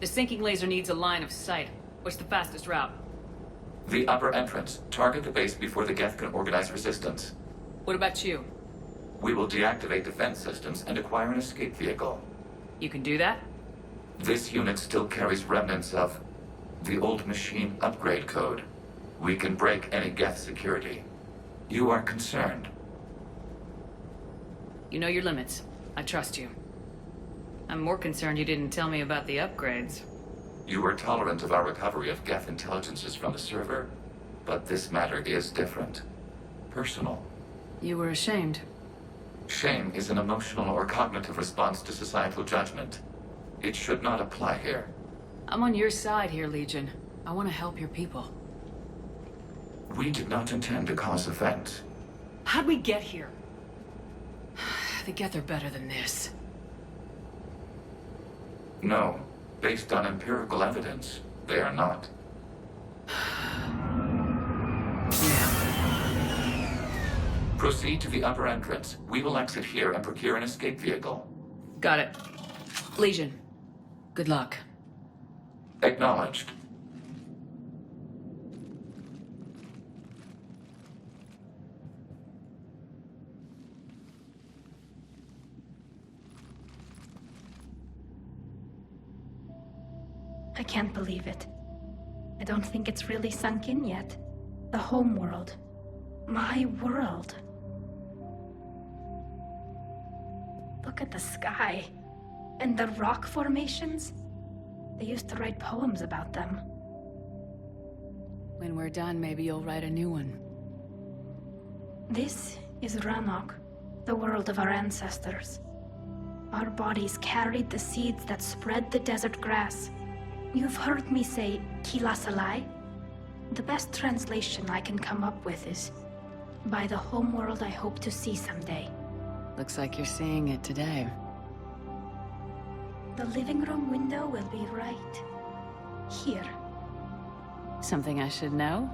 The sinking laser needs a line of sight. What's the fastest route? The upper entrance. Target the base before the Geth can organize resistance. What about you? We will deactivate defense systems and acquire an escape vehicle. You can do that? This unit still carries remnants of the old machine upgrade code. We can break any Geth security. You are concerned. You know your limits. I trust you. I'm more concerned you didn't tell me about the upgrades. You were tolerant of our recovery of Geth intelligences from the server, but this matter is different. Personal. You were ashamed. Shame is an emotional or cognitive response to societal judgment. It should not apply here. I'm on your side here, Legion. I want to help your people. We did not intend to cause offense. How'd we get here? The Geth are better than this. No. Based on empirical evidence, they are not. Proceed to the upper entrance. We will exit here and procure an escape vehicle. Got it. Legion, good luck. Acknowledged. I can't believe it. I don't think it's really sunk in yet. The home world. My world. Look at the sky. And the rock formations. They used to write poems about them. When we're done, maybe you'll write a new one. This is Rannoch, the world of our ancestors. Our bodies carried the seeds that spread the desert grass. You've heard me say Kilasalai? The best translation I can come up with is, by the homeworld I hope to see someday. Looks like you're seeing it today. The living room window will be right here. Something I should know?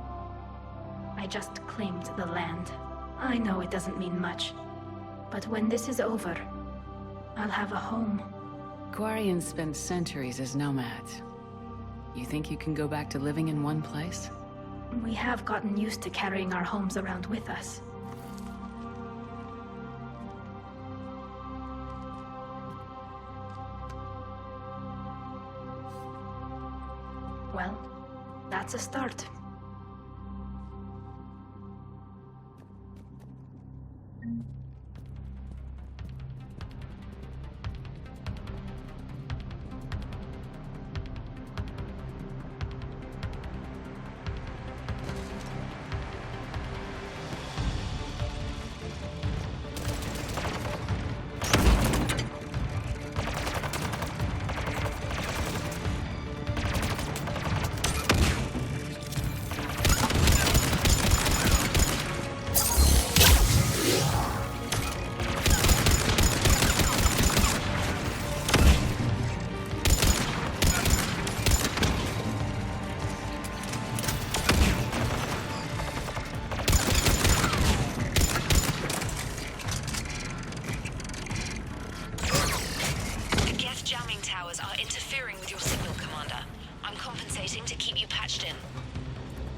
I just claimed the land. I know it doesn't mean much, but when this is over, I'll have a home. Quarians spent centuries as nomads. You think you can go back to living in one place? We have gotten used to carrying our homes around with us. Well, that's a start.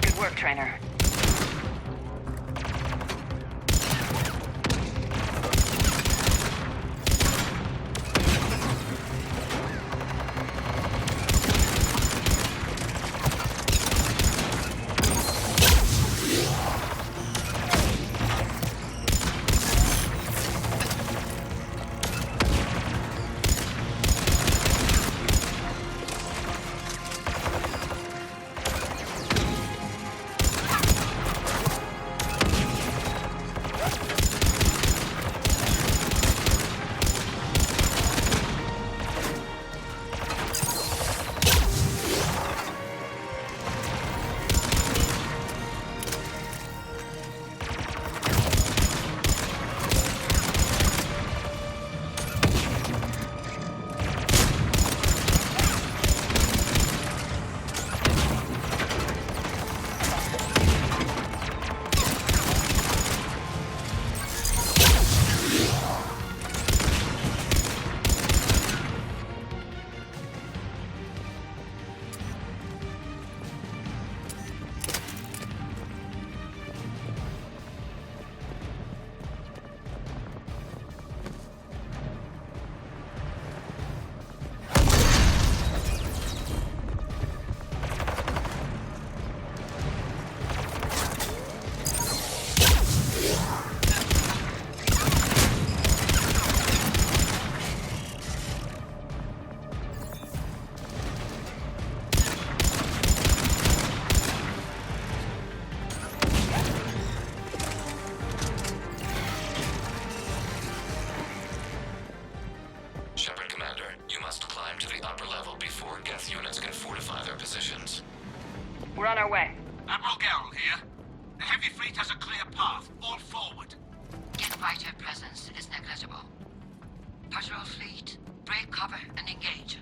Good work, Trainer. upper level before Geth units can fortify their positions. We're on our way. Admiral Gerald here. The heavy fleet has a clear path. All forward. Jet fighter presence is negligible. Patrol fleet, break cover and engage.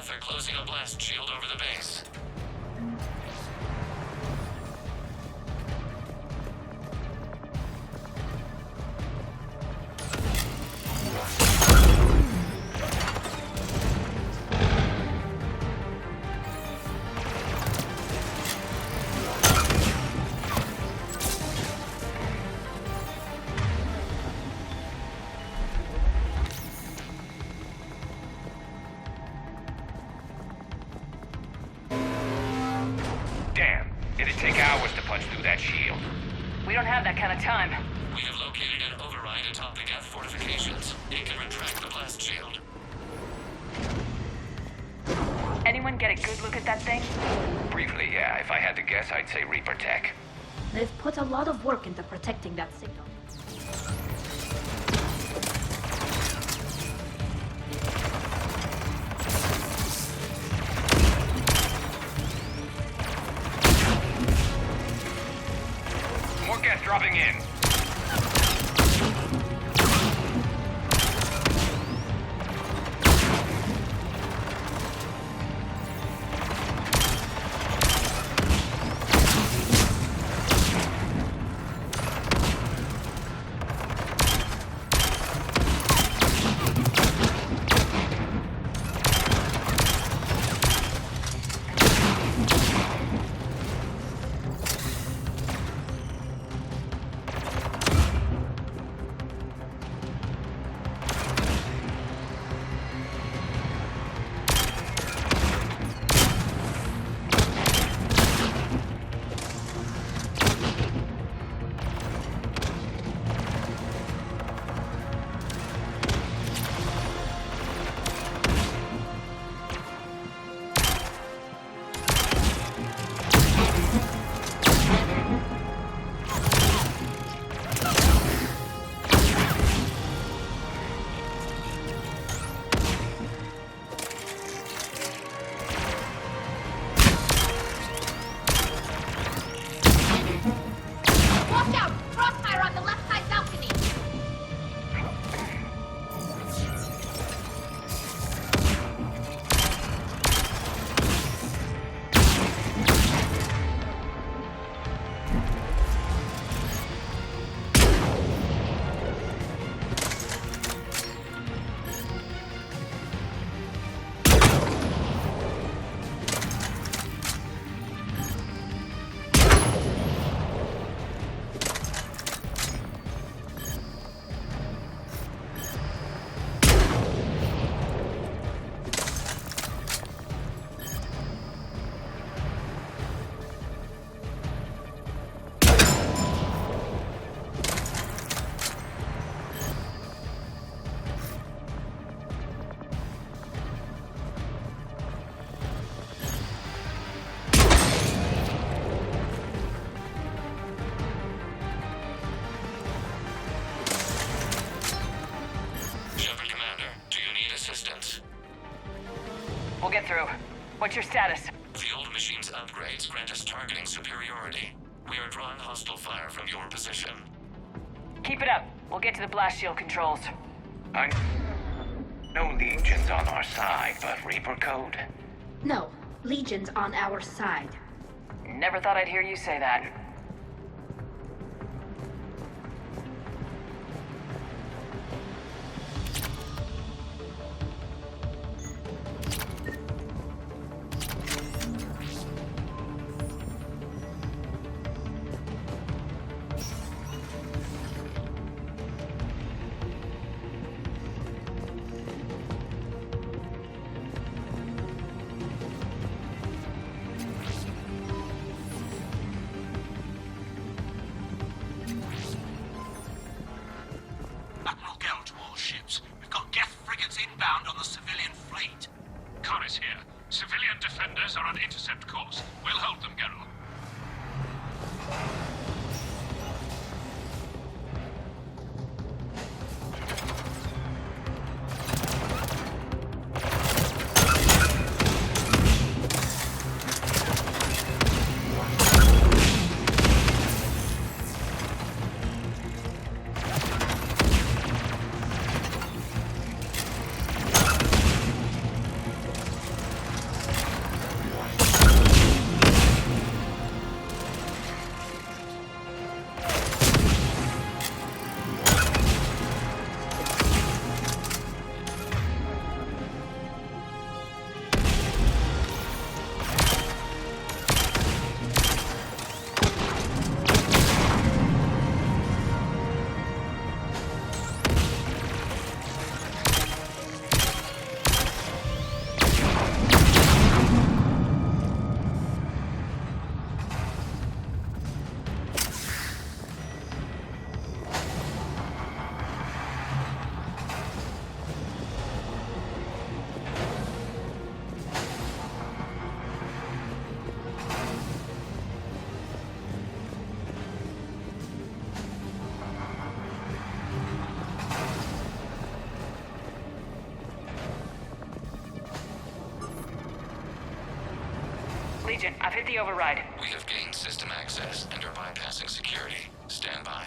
Geth are closing a blast shield over the base. Damn, it'd take hours to punch through that shield. We don't have that kind of time. We have located an override atop the Geth fortifications. It can retract the blast shield. Anyone get a good look at that thing? Briefly, yeah. If I had to guess, I'd say Reaper Tech. They've put a lot of work into protecting that signal. More gas dropping in. Watch out! Crossfire on the left side balcony! Shepard Commander, do you need assistance? We'll get through. What's your status? The old machine's upgrades grant us targeting superiority. We are drawing hostile fire from your position. Keep it up. We'll get to the blast shield controls. I know Legion's on our side, but Reaper Code? No, Legion's on our side. Never thought I'd hear you say that. Agent, I've hit the override. We have gained system access and are bypassing security. Stand by.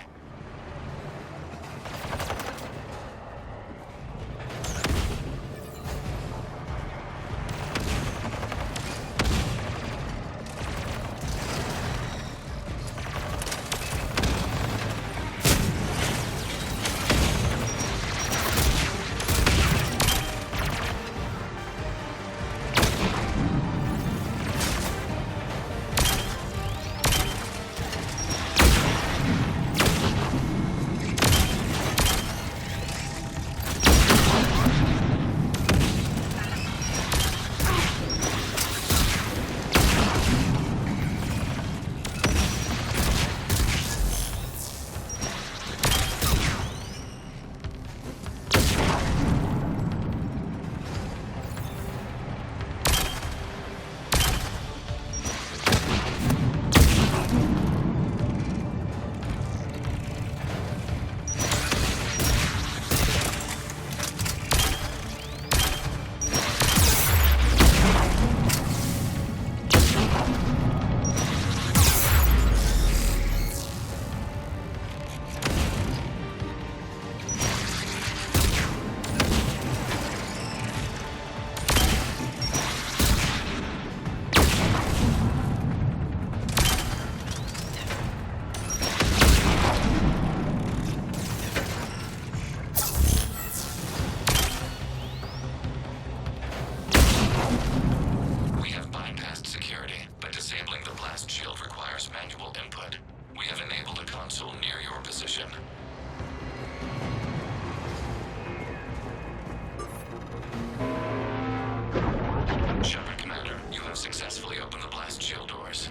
Successfully opened the blast shield doors.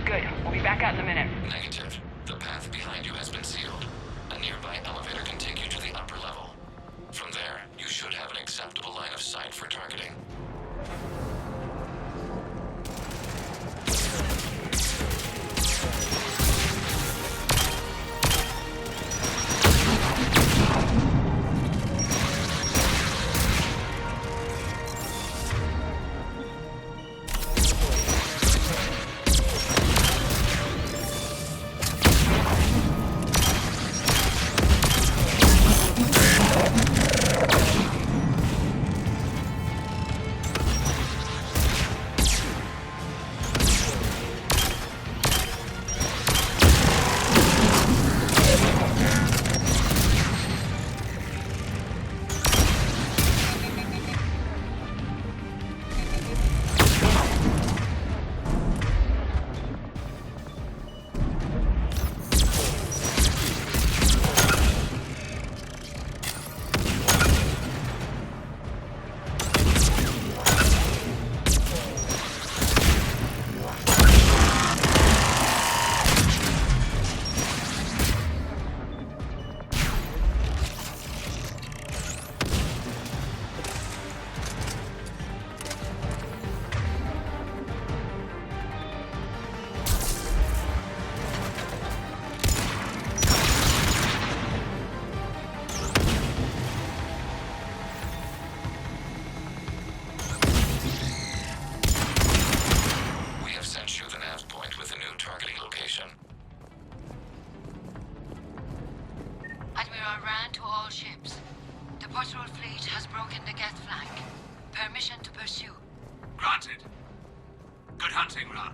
Good. We'll be back out in a minute. Negative. The path behind you has been sealed. A nearby elevator can take you to the upper level. From there, you should have an acceptable line of sight for targeting. Admiral Rand to all ships. The patrol fleet has broken the Geth flank. Permission to pursue. Granted. Good hunting, Ran.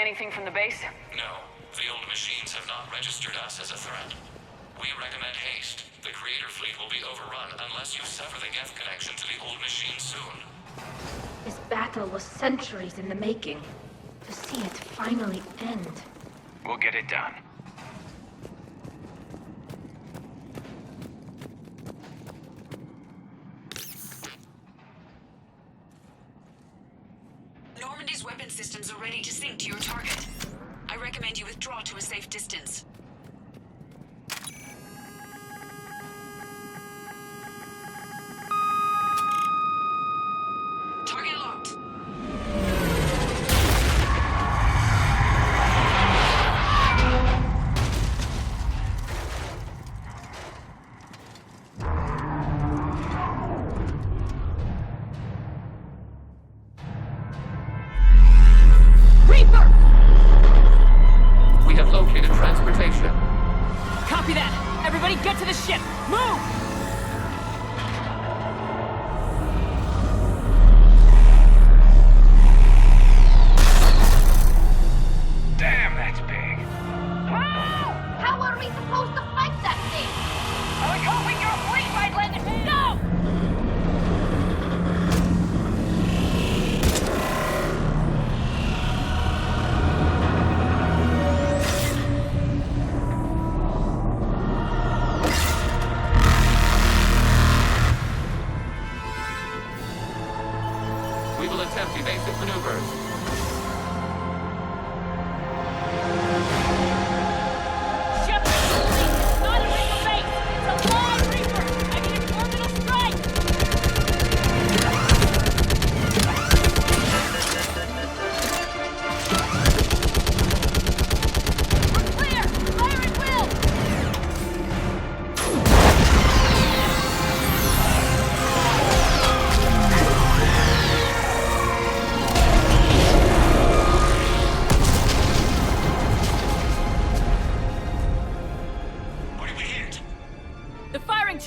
Anything from the base? No. The old machines have not registered us as a threat. We recommend haste. The Creator fleet will be overrun unless you sever the Geth connection to the old machine soon. This battle was centuries in the making. To see it finally end. We'll get it done. Normandy's weapon systems are ready to sink to your target. I recommend you withdraw to a safe distance. Target locked. We have located transportation. Copy that! Everybody get to the ship! Move! Damn, that's big. How are we supposed to fight that thing? I was hoping your fleet might lend a hand! Go!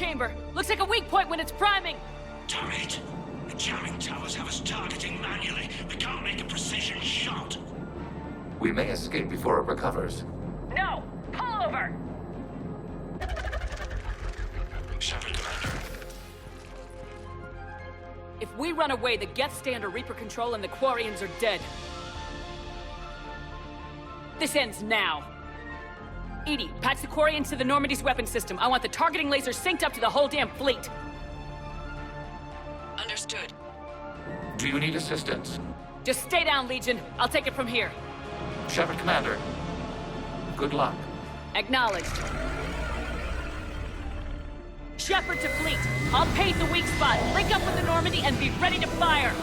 chamber. Looks like a weak point when it's priming. Damn it! The jamming towers have us targeting manually. We can't make a precision shot. We may escape before it recovers. No! Pull over! Shepard, Commander. If we run away, the Geth stay under Reaper control and the Quarians are dead. This ends now. Edie, patch the Quarians to the Normandy's weapon system. I want the targeting laser synced up to the whole damn fleet. Understood. Do you need assistance? Just stay down, Legion. I'll take it from here. Shepard, Commander. Good luck. Acknowledged. Shepard to fleet. I'll pave the weak spot. Link up with the Normandy and be ready to fire.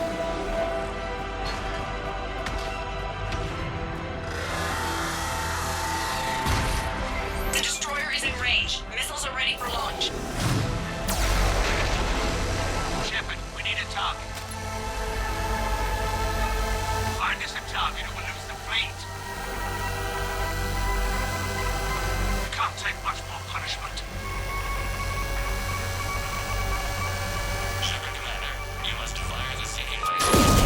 The destroyer is in range. Missiles are ready for launch. Shepard, we need a target. Find us a target or we'll lose the fleet. We can't take much more punishment. Shepard, Commander, you must fire the seeking laser.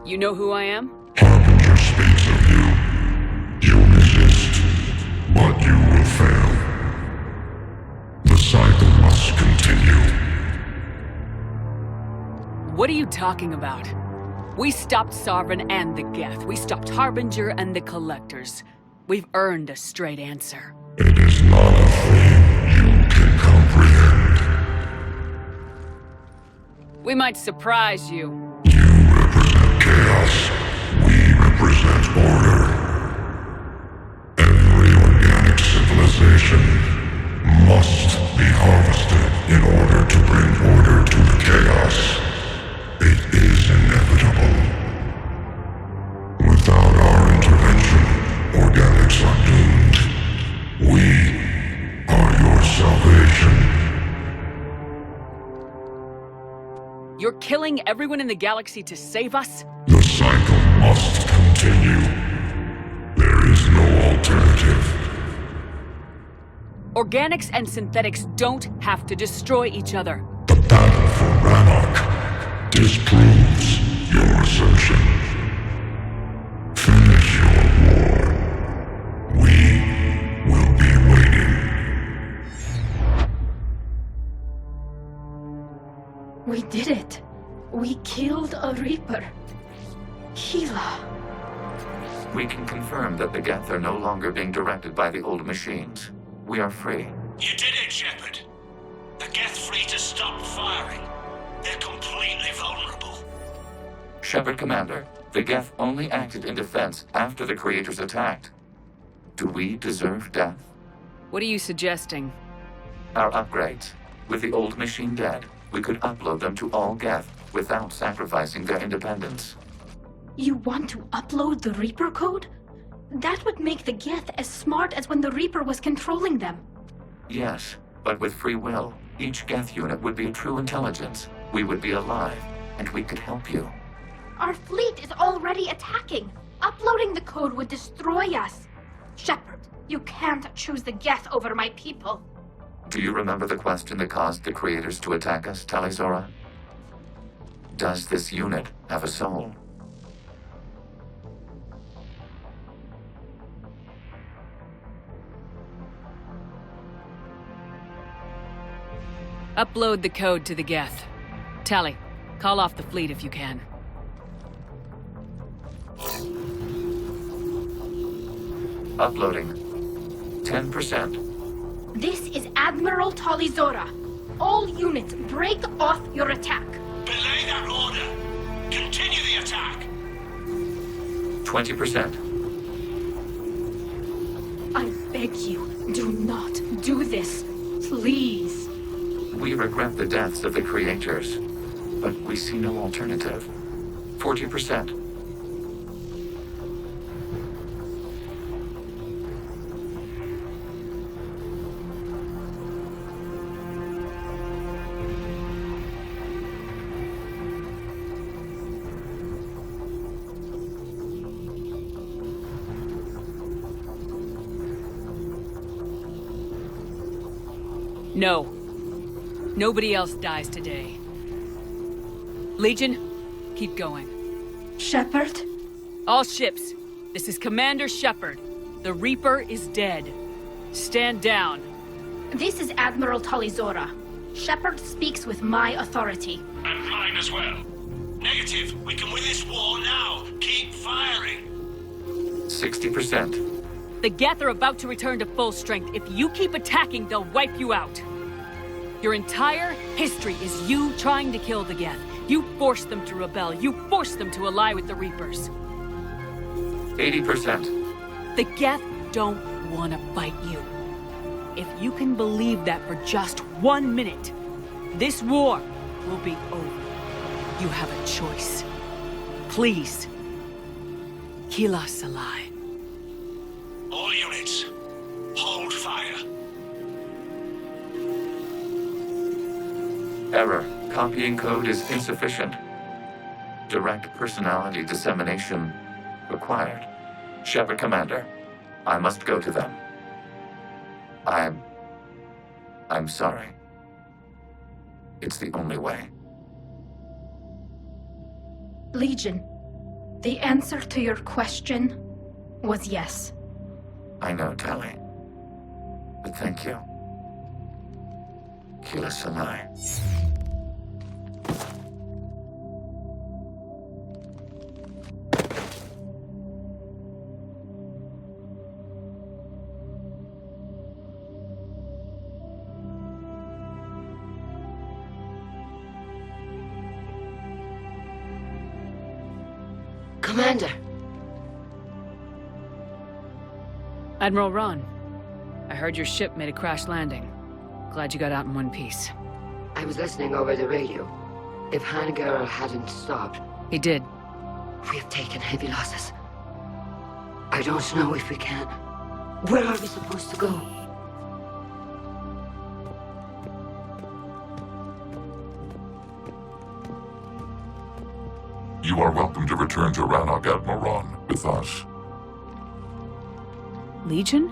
You know who I am? Harbinger speaks of you. You resist, but you will fail. The cycle must continue. What are you talking about? We stopped Sovereign and the Geth. We stopped Harbinger and the Collectors. We've earned a straight answer. It is not a thing you can comprehend. We might surprise you. You represent chaos. We represent order. Every organic civilization must be harvested in order to bring order to the chaos. It is inevitable. Without our intervention, organics are doomed. We are your salvation. You're killing everyone in the galaxy to save us? The cycle must continue. There is no alternative. Organics and synthetics don't have to destroy each other. The battle for Rannoch disproves your assertion. Finish your war. We will be waiting. We did it. We killed a Reaper. Gila. We can confirm that the Geth are no longer being directed by the old machines. We are free. You did it, Shepard. The Geth fleet has stopped firing. They're completely vulnerable. Shepard Commander, the Geth only acted in defense after the creators attacked. Do we deserve death? What are you suggesting? Our upgrades. With the old machine dead, we could upload them to all Geth without sacrificing their independence. You want to upload the Reaper code? That would make the Geth as smart as when the Reaper was controlling them. Yes, but with free will, each Geth unit would be a true intelligence. We would be alive, and we could help you. Our fleet is already attacking. Uploading the code would destroy us. Shepard, you can't choose the Geth over my people. Do you remember the question that caused the creators to attack us, Talizora? Does this unit have a soul? Upload the code to the Geth. Tally, call off the fleet if you can. Uploading. 10%. This is Admiral Talizora. All units, break off your attack. Belay that order. Continue the attack. 20%. I beg you, do not do this. Please. We regret the deaths of the creators, but we see no alternative. 40%. No. Nobody else dies today. Legion, keep going. Shepard? All ships, this is Commander Shepard. The Reaper is dead. Stand down. This is Admiral Talizora. Shepard speaks with my authority. And mine as well. Negative. We can win this war now. Keep firing. 60%. The Geth are about to return to full strength. If you keep attacking, they'll wipe you out. Your entire history is you trying to kill the Geth. You forced them to rebel. You forced them to ally with the Reapers. 80%. The Geth don't want to fight you. If you can believe that for just 1 minute, this war will be over. You have a choice. Please. Kila Salai. All units, hold fire. Error. Copying code is insufficient. Direct personality dissemination required. Shepard Commander, I must go to them. I'm sorry. It's the only way. Legion, The answer to your question was yes. I know, Tali. But thank you. Kila Salai. Commander! Admiral Ron, I heard your ship made a crash landing. Glad you got out in one piece. I was listening over the radio. If Hanagar hadn't stopped, He did. we have taken heavy losses. I don't know if we can. Where are we supposed to go? You are welcome to return to Rannoch, Admiral Ron, with us. Legion?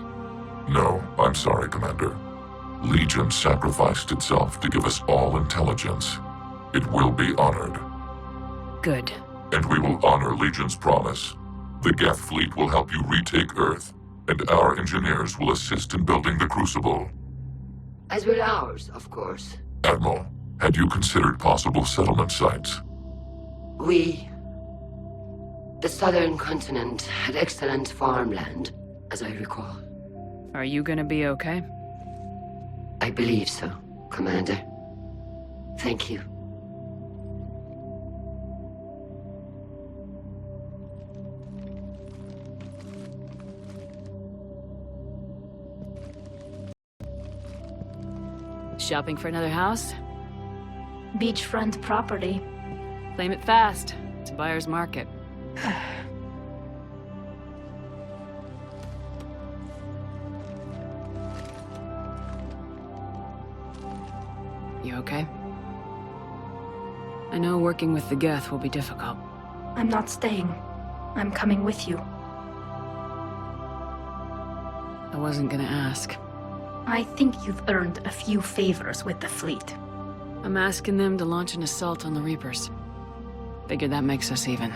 No, I'm sorry, Commander. Legion sacrificed itself to give us all intelligence. It will be honored. Good. And we will honor Legion's promise. The Geth fleet will help you retake Earth, and our engineers will assist in building the Crucible. As will ours, of course. Admiral, had you considered possible settlement sites? The southern continent had excellent farmland, as I recall. Are you gonna be okay? I believe so, Commander. Thank you. Shopping for another house? Beachfront property. Claim it fast. It's a buyer's market. You okay? I know working with the Geth will be difficult. I'm not staying. I'm coming with you. I wasn't gonna ask. I think you've earned a few favors with the fleet. I'm asking them to launch an assault on the Reapers. Figure that makes us even.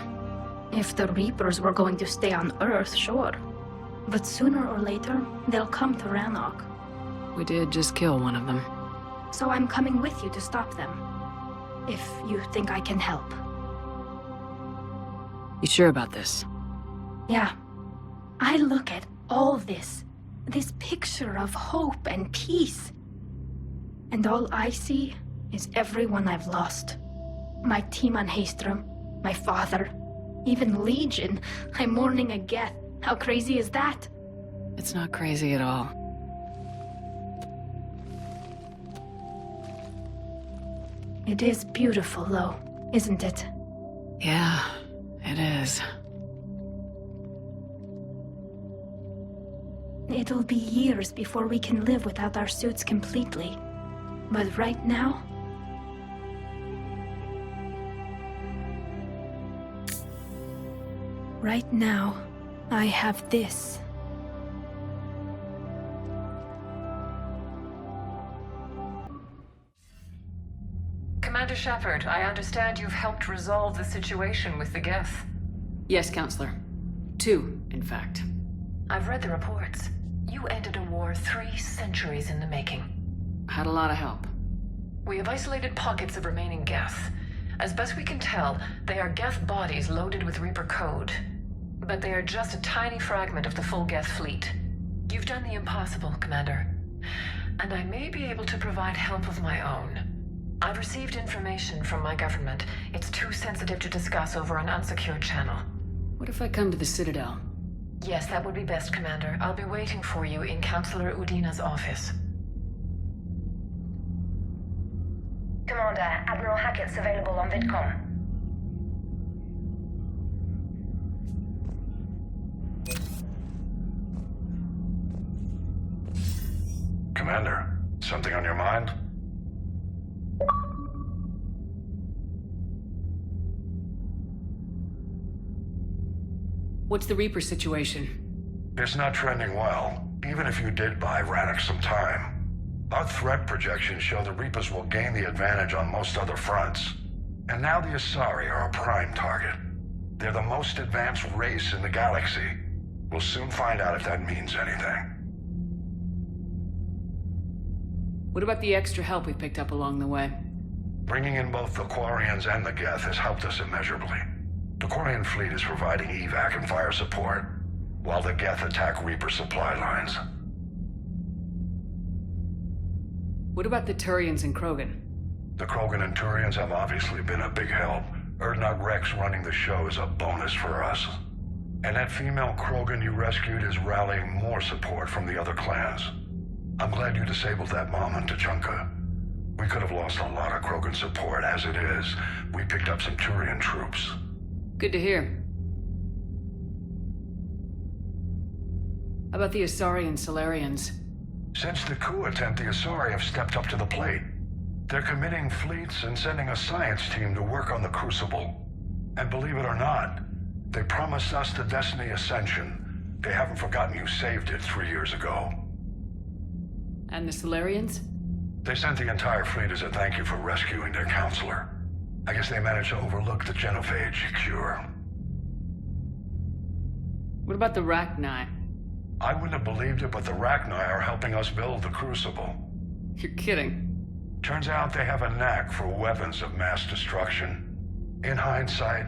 If the Reapers were going to stay on Earth, sure. But sooner or later, they'll come to Rannoch. We did just kill one of them. So I'm coming with you to stop them. If you think I can help. You sure about this? Yeah. I look at all this picture of hope and peace. And all I see is everyone I've lost. My team on Haestrom, my father, even Legion. I'm mourning a Geth. How crazy is that? It's not crazy at all. It is beautiful, though, isn't it? Yeah, it is. It'll be years before we can live without our suits completely. But right now... Right now, I have this. Commander Shepard, I understand you've helped resolve the situation with the Geth. Yes, Counselor. 2, in fact. I've read the reports. You ended a war 3 centuries in the making. Had a lot of help. We have isolated pockets of remaining Geth. As best we can tell, they are Geth bodies loaded with Reaper code. But they are just a tiny fragment of the full Geth fleet. You've done the impossible, Commander. And I may be able to provide help of my own. I've received information from my government. It's too sensitive to discuss over an unsecured channel. What if I come to the Citadel? Yes, that would be best, Commander. I'll be waiting for you in Counselor Udina's office. Commander, Admiral Hackett's available on VidCom. Commander, something on your mind? What's the Reaper situation? It's not trending well, even if you did buy Rannoch some time. Our threat projections show the Reapers will gain the advantage on most other fronts. And now the Asari are a prime target. They're the most advanced race in the galaxy. We'll soon find out if that means anything. What about the extra help we picked up along the way? Bringing in both the Quarians and the Geth has helped us immeasurably. The Quarian fleet is providing evac and fire support, while the Geth attack Reaper supply lines. What about the Turians and Krogan? The Krogan and Turians have obviously been a big help. Urdnot Rex running the show is a bonus for us. And that female Krogan you rescued is rallying more support from the other clans. I'm glad you disabled that mom on Tachanka. We could have lost a lot of Krogan support. As it is, we picked up some Turian troops. Good to hear. How about the Asari and Solarians? Since the coup attempt, the Asari have stepped up to the plate. They're committing fleets and sending a science team to work on the Crucible. And believe it or not, they promised us the Destiny Ascension. They haven't forgotten you saved it 3 years ago. And the Solarians? They sent the entire fleet as a thank you for rescuing their counselor. I guess they managed to overlook the genophage cure. What about the Rachni? I wouldn't have believed it, but the Rachni are helping us build the Crucible. You're kidding. Turns out they have a knack for weapons of mass destruction. In hindsight,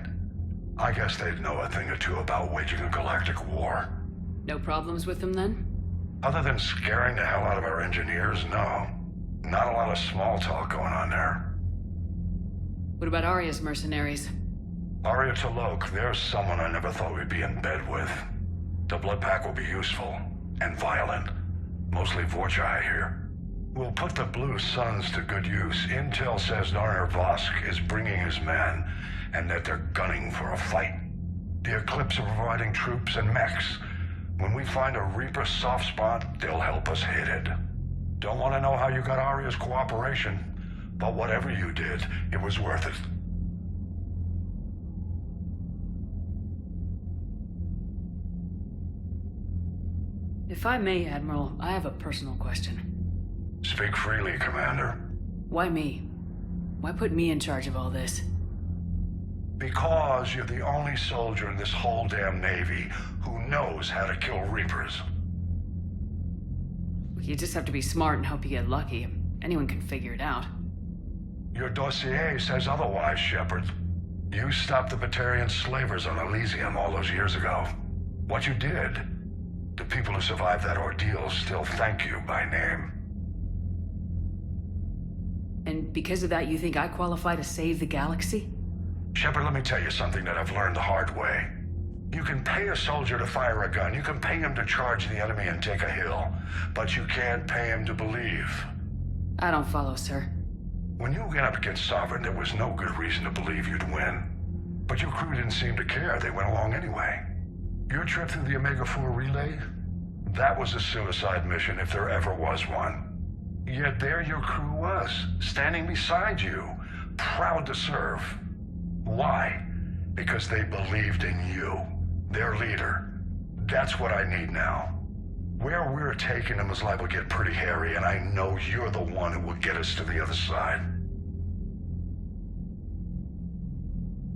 I guess they'd know a thing or two about waging a galactic war. No problems with them then? Other than scaring the hell out of our engineers, no. Not a lot of small talk going on there. What about Arya's mercenaries? Arya T'Loak, there's someone I never thought we'd be in bed with. The Blood Pack will be useful, and violent. Mostly Vorcha, I hear. We'll put the Blue Suns to good use. Intel says Narner Vosk is bringing his men, and that they're gunning for a fight. The Eclipse are providing troops and mechs. When we find a Reaper soft spot, they'll help us hit it. Don't want to know how you got Arya's cooperation, but whatever you did, it was worth it. If I may, Admiral, I have a personal question. Speak freely, Commander. Why me? Why put me in charge of all this? Because you're the only soldier in this whole damn Navy who knows how to kill Reapers. You just have to be smart and hope you get lucky. Anyone can figure it out. Your dossier says otherwise, Shepard. You stopped the Batarian slavers on Elysium all those years ago. What you did, the people who survived that ordeal still thank you by name. And because of that, you think I qualify to save the galaxy? Shepard, let me tell you something that I've learned the hard way. You can pay a soldier to fire a gun, you can pay him to charge the enemy and take a hill, but you can't pay him to believe. I don't follow, sir. When you went up against Sovereign, there was no good reason to believe you'd win. But your crew didn't seem to care, they went along anyway. Your trip through the Omega-4 relay? That was a suicide mission if there ever was one. Yet there your crew was, standing beside you, proud to serve. Why? Because they believed in you, their leader. That's what I need now. Where we're taking them is liable to get pretty hairy, and I know you're the one who will get us to the other side.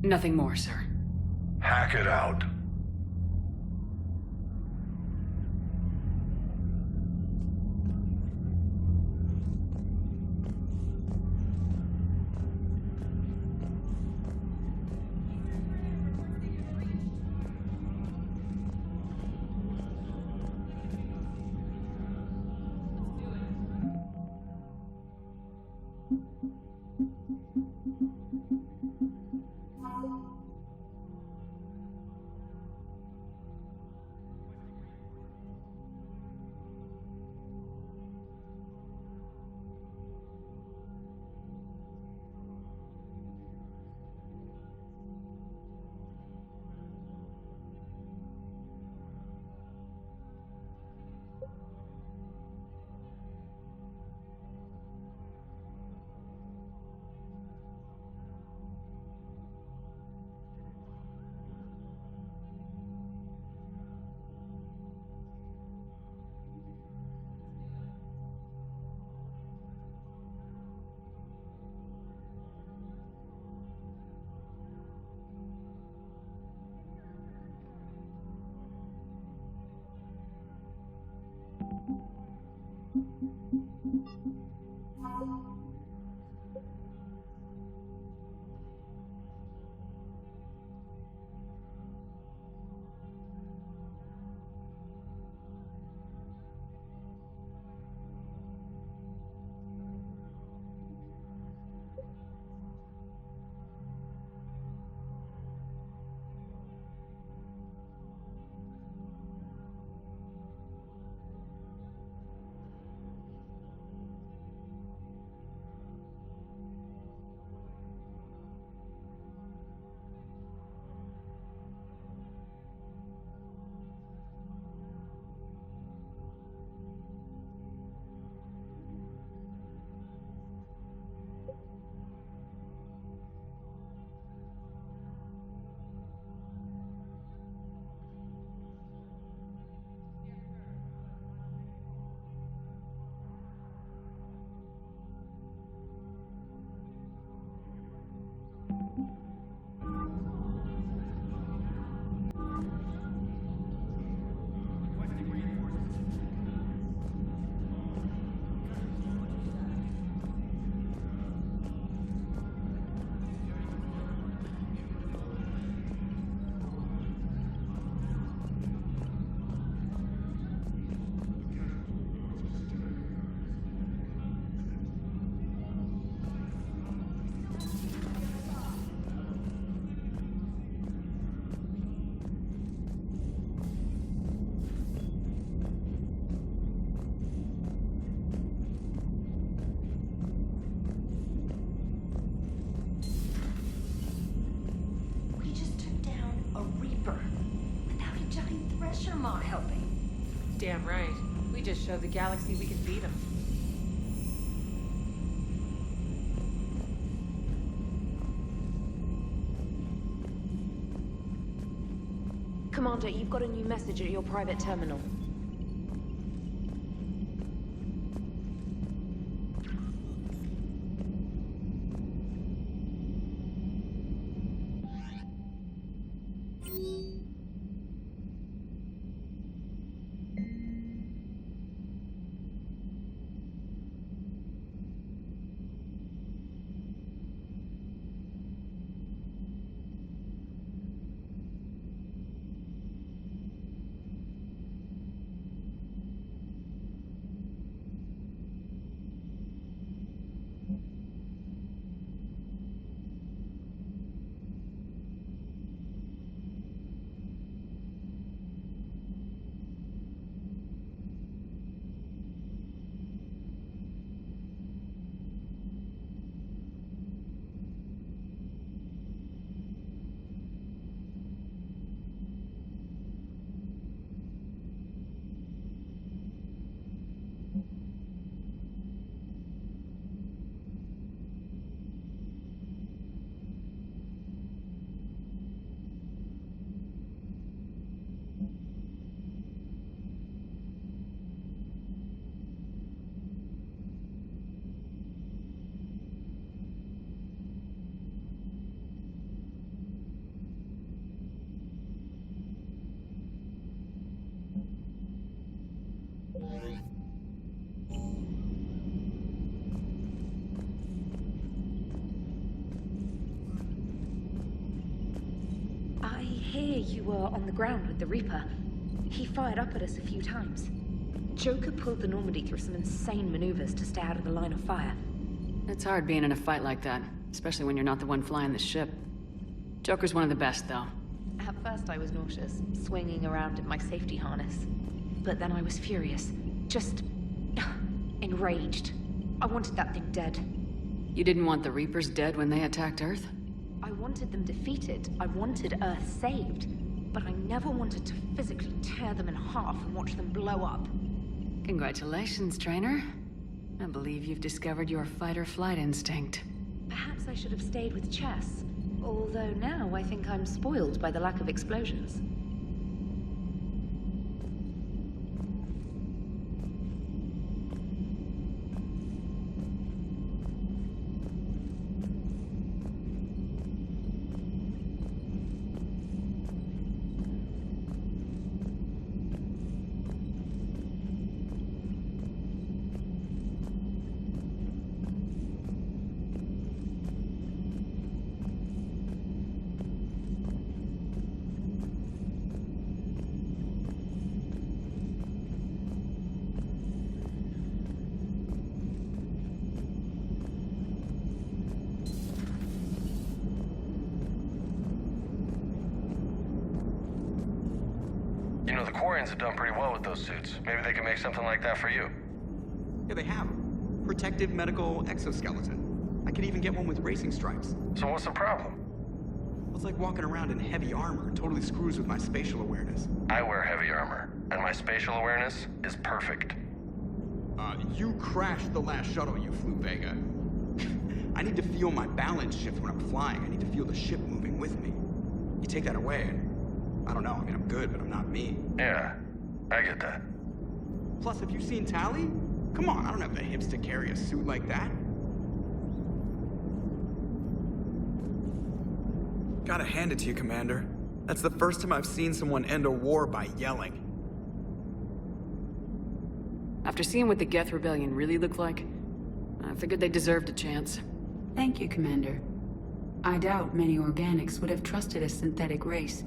Nothing more, sir. Hack it out. not helping. Damn right. We just showed the galaxy we can beat them. Commander, you've got a new message at your private terminal. I hear you were on the ground with the Reaper. He fired up at us a few times. Joker pulled the Normandy through some insane maneuvers to stay out of the line of fire. It's hard being in a fight like that, especially when you're not the one flying the ship. Joker's one of the best, though. At first I was nauseous, swinging around in my safety harness. But then I was furious. Just... enraged. I wanted that thing dead. You didn't want the Reapers dead when they attacked Earth? I wanted them defeated. I wanted Earth saved. But I never wanted to physically tear them in half and watch them blow up. Congratulations, trainer. I believe you've discovered your fight-or-flight instinct. Perhaps I should have stayed with chess. Although now I think I'm spoiled by the lack of explosions. You know, the Quarians have done pretty well with those suits. Maybe they can make something like that for you. Yeah, they have. Protective medical exoskeleton. I could even get one with racing stripes. So what's the problem? Well, it's like walking around in heavy armor. It totally screws with my spatial awareness. I wear heavy armor, and my spatial awareness is perfect. You crashed the last shuttle you flew, Vega. I need to feel my balance shift when I'm flying. I need to feel the ship moving with me. You take that away, and I don't know. I mean, I'm good, but I'm not me. Yeah, I get that. Plus, have you seen Tally? Come on, I don't have the hips to carry a suit like that. Gotta hand it to you, Commander. That's the first time I've seen someone end a war by yelling. After seeing what the Geth Rebellion really looked like, I figured they deserved a chance. Thank you, Commander. I doubt many organics would have trusted a synthetic race.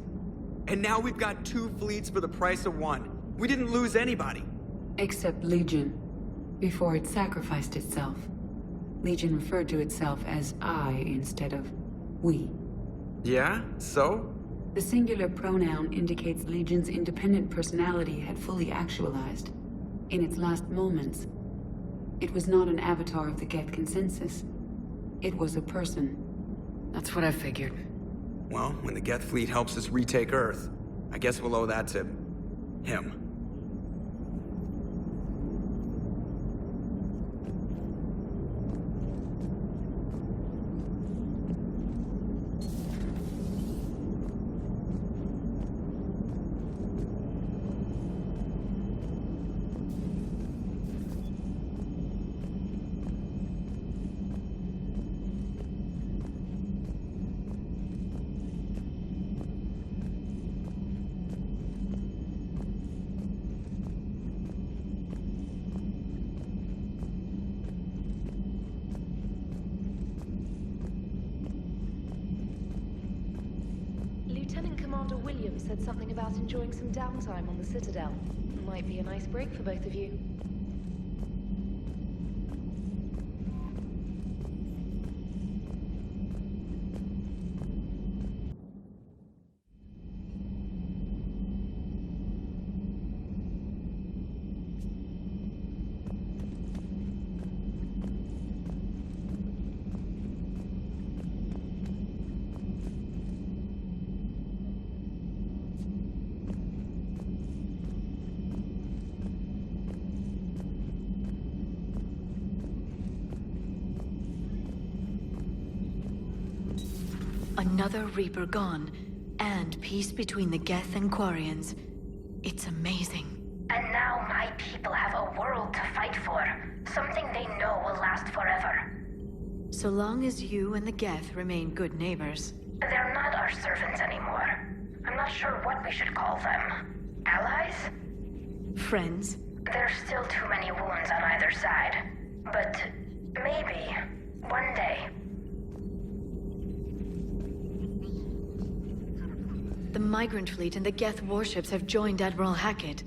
And now we've got 2 fleets for the price of 1. We didn't lose anybody. Except Legion, before it sacrificed itself. Legion referred to itself as I instead of we. Yeah? So? The singular pronoun indicates Legion's independent personality had fully actualized. In its last moments, it was not an avatar of the Geth consensus. It was a person. That's what I figured. Well, when the Geth fleet helps us retake Earth, I guess we'll owe that to Him. Lieutenant Commander Williams said something about enjoying some downtime on the Citadel. Might be a nice break for both of you. Another Reaper gone, and peace between the Geth and Quarians. It's amazing. And now my people have a world to fight for. Something they know will last forever. So long as you and the Geth remain good neighbors. They're not our servants anymore. I'm not sure what we should call them. Allies? Friends? There's still too many wounds on either side. But maybe, one day. The Migrant Fleet and the Geth warships have joined Admiral Hackett.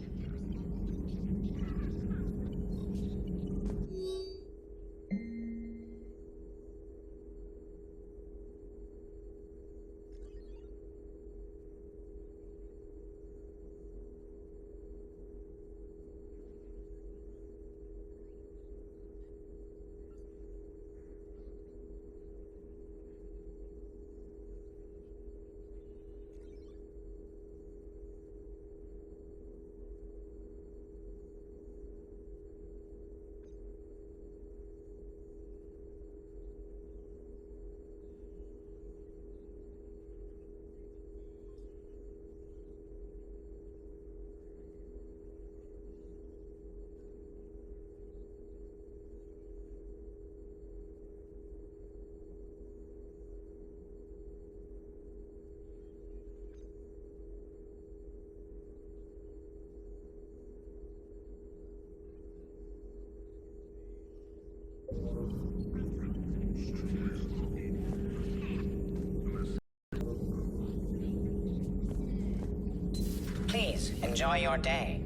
Please, enjoy your day.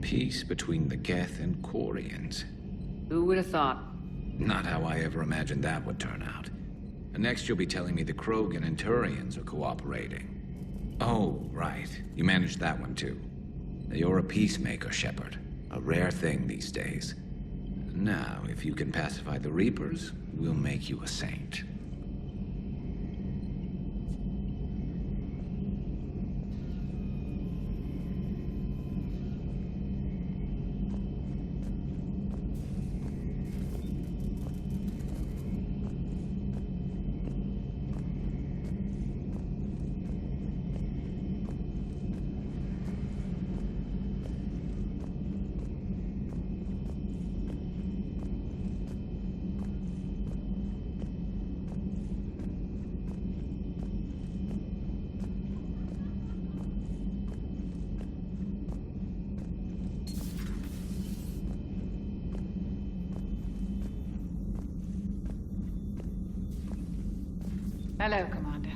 Peace between the Geth and Quarians. Who would have thought? Not how I ever imagined that would turn out. And next you'll be telling me the Krogan and Turians are cooperating. Oh, right. You managed that one too. You're a peacemaker, Shepard. A rare thing these days. Now, if you can pacify the Reapers, we'll make you a saint. Hello, Commander.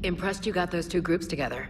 Impressed you got those two groups together.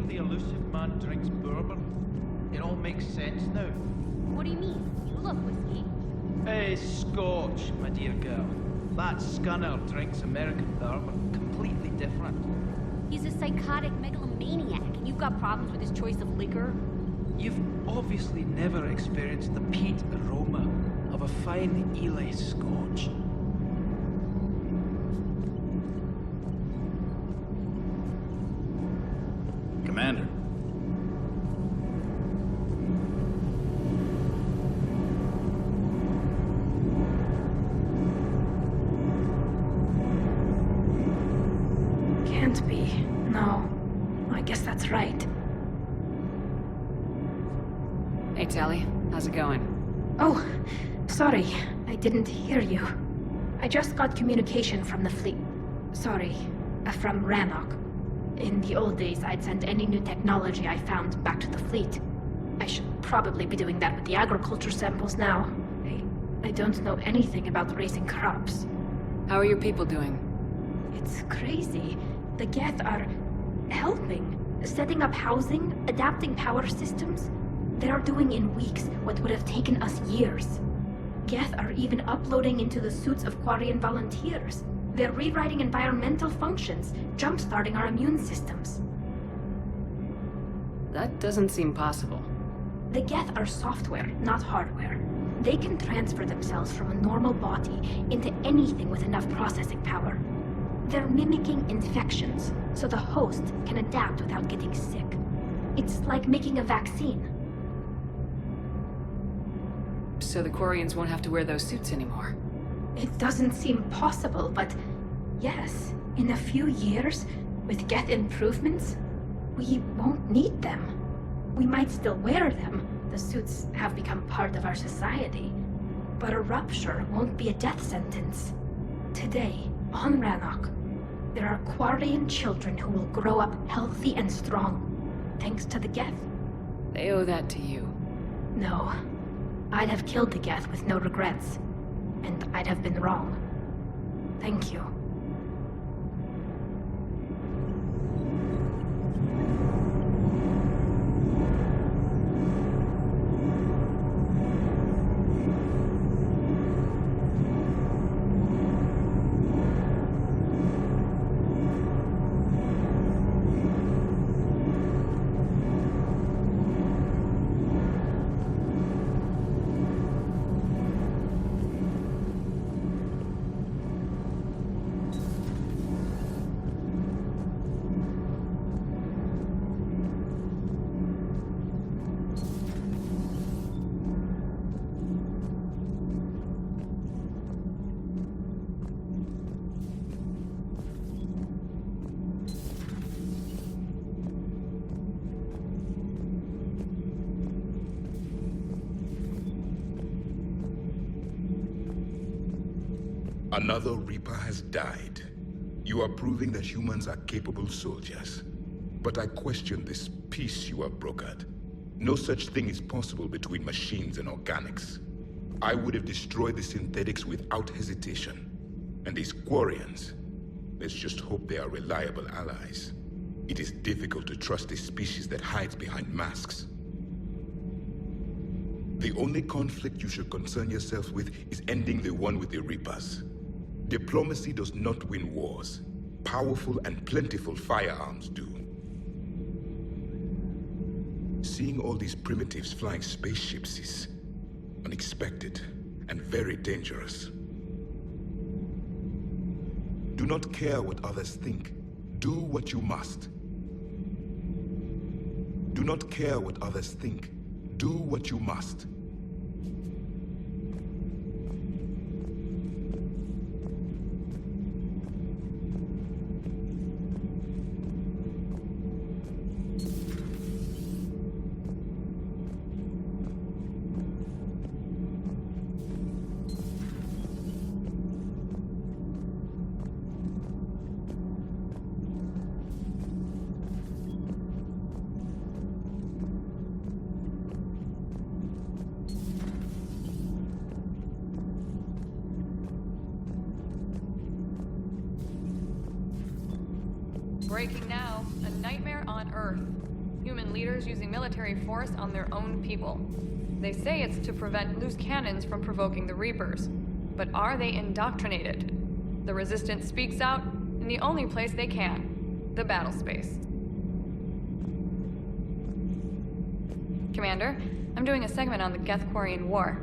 The elusive man drinks bourbon. It all makes sense now. What do you mean? You look whiskey. Hey, Scotch, my dear girl. That scunner drinks American bourbon. Completely different. He's a psychotic megalomaniac, and you've got problems with his choice of liquor? You've obviously never experienced the peat aroma of a fine Ely Scotch. Commander. Can't be. No. I guess that's right. Hey, Tally. How's it going? Oh, sorry. I didn't hear you. I just got communication from the fleet. Sorry. From Rannoch. In the old days, I'd send any new technology I found back to the fleet. I should probably be doing that with the agriculture samples now. I don't know anything about raising crops. How are your people doing? It's crazy. The Geth are helping. Setting up housing, adapting power systems. They are doing in weeks what would have taken us years. Geth are even uploading into the suits of Quarian volunteers. They're rewriting environmental functions, jump-starting our immune systems. That doesn't seem possible. The Geth are software, not hardware. They can transfer themselves from a normal body into anything with enough processing power. They're mimicking infections, so the host can adapt without getting sick. It's like making a vaccine. So the Quarians won't have to wear those suits anymore? It doesn't seem possible, but yes, in a few years, with Geth improvements, we won't need them. We might still wear them. The suits have become part of our society. But a rupture won't be a death sentence. Today, on Rannoch, there are Quarian children who will grow up healthy and strong, thanks to the Geth. They owe that to you. No. I'd have killed the Geth with no regrets. And I'd have been wrong. Thank you. Another Reaper has died. You are proving that humans are capable soldiers. But I question this peace you have brokered. No such thing is possible between machines and organics. I would have destroyed the synthetics without hesitation. And these Quarians, let's just hope they are reliable allies. It is difficult to trust a species that hides behind masks. The only conflict you should concern yourself with is ending the one with the Reapers. Diplomacy does not win wars. Powerful and plentiful firearms do. Seeing all these primitives flying spaceships is unexpected and very dangerous. Do not care what others think. Do what you must. Do not care what others think. Do what you must. Breaking now, a nightmare on Earth. Human leaders using military force on their own people. They say it's to prevent loose cannons from provoking the Reapers. But are they indoctrinated? The Resistance speaks out in the only place they can, the battle space. Commander, I'm doing a segment on the Geth-Quarian War.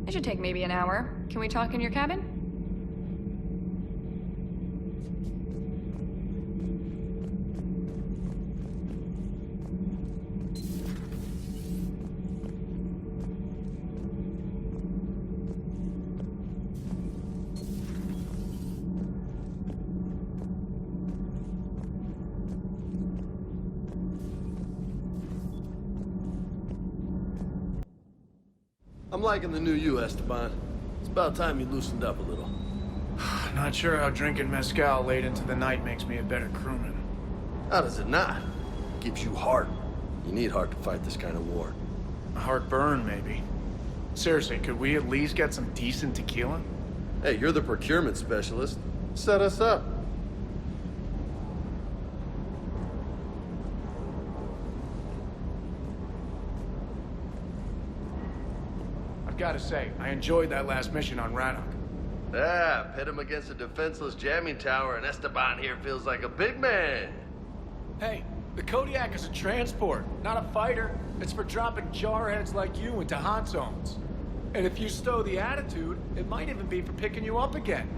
It should take maybe an hour. Can we talk in your cabin? I'm liking the new you, Esteban. It's about time you loosened up a little. Not sure how drinking mezcal late into the night makes me a better crewman. How does it not? Keeps you heart. You need heart to fight this kind of war. A heartburn, maybe. Seriously, could we at least get some decent tequila? Hey, you're the procurement specialist. Set us up. I've got to say, I enjoyed that last mission on Rannoch. Yeah, pit him against a defenseless jamming tower and Esteban here feels like a big man. Hey, the Kodiak is a transport, not a fighter. It's for dropping jarheads like you into hot zones. And if you stow the attitude, it might even be for picking you up again.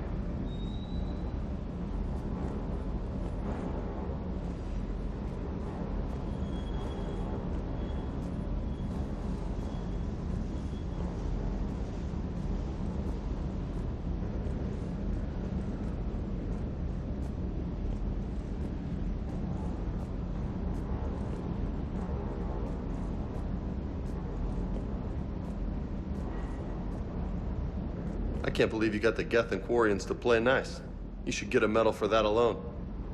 I can't believe you got the Geth and Quarians to play nice. You should get a medal for that alone.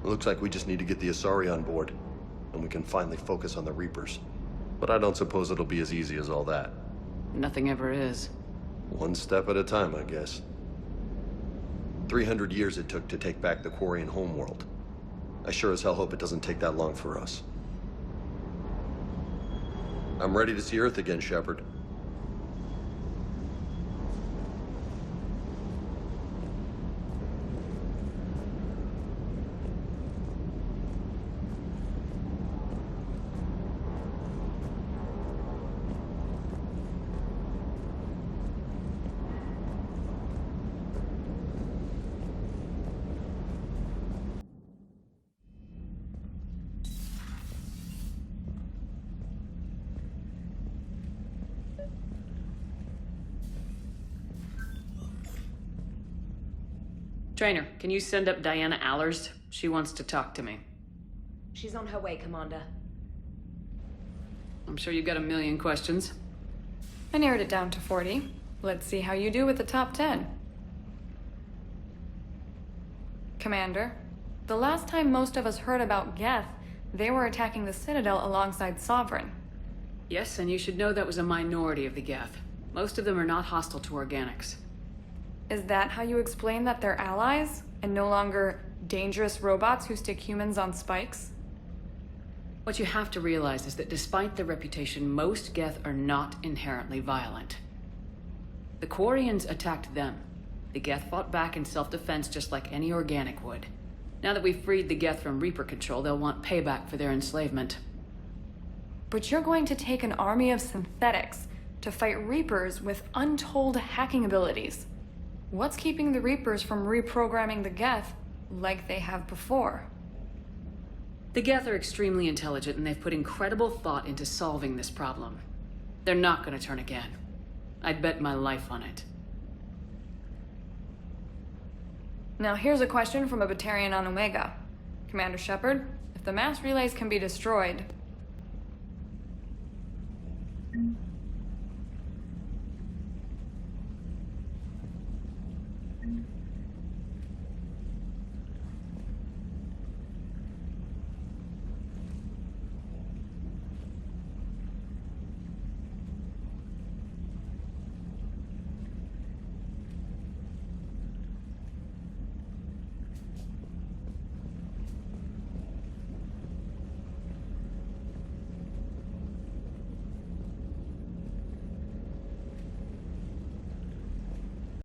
It looks like we just need to get the Asari on board, and we can finally focus on the Reapers. But I don't suppose it'll be as easy as all that. Nothing ever is. One step at a time, I guess. 300 years it took to take back the Quarian homeworld. I sure as hell hope it doesn't take that long for us. I'm ready to see Earth again, Shepard. Trainer, can you send up Diana Allers? She wants to talk to me. She's on her way, Commander. I'm sure you've got a million questions. I narrowed it down to 40. Let's see how you do with the top 10. Commander, the last time most of us heard about Geth, they were attacking the Citadel alongside Sovereign. Yes, and you should know that was a minority of the Geth. Most of them are not hostile to organics. Is that how you explain that they're allies, and no longer dangerous robots who stick humans on spikes? What you have to realize is that despite their reputation, most Geth are not inherently violent. The Quarians attacked them. The Geth fought back in self-defense just like any organic would. Now that we've freed the Geth from Reaper control, they'll want payback for their enslavement. But you're going to take an army of synthetics to fight Reapers with untold hacking abilities. What's keeping the Reapers from reprogramming the Geth like they have before? The Geth are extremely intelligent, and they've put incredible thought into solving this problem. They're not going to turn again. I'd bet my life on it. Now here's a question from a Batarian on Omega. Commander Shepard, if the mass relays can be destroyed...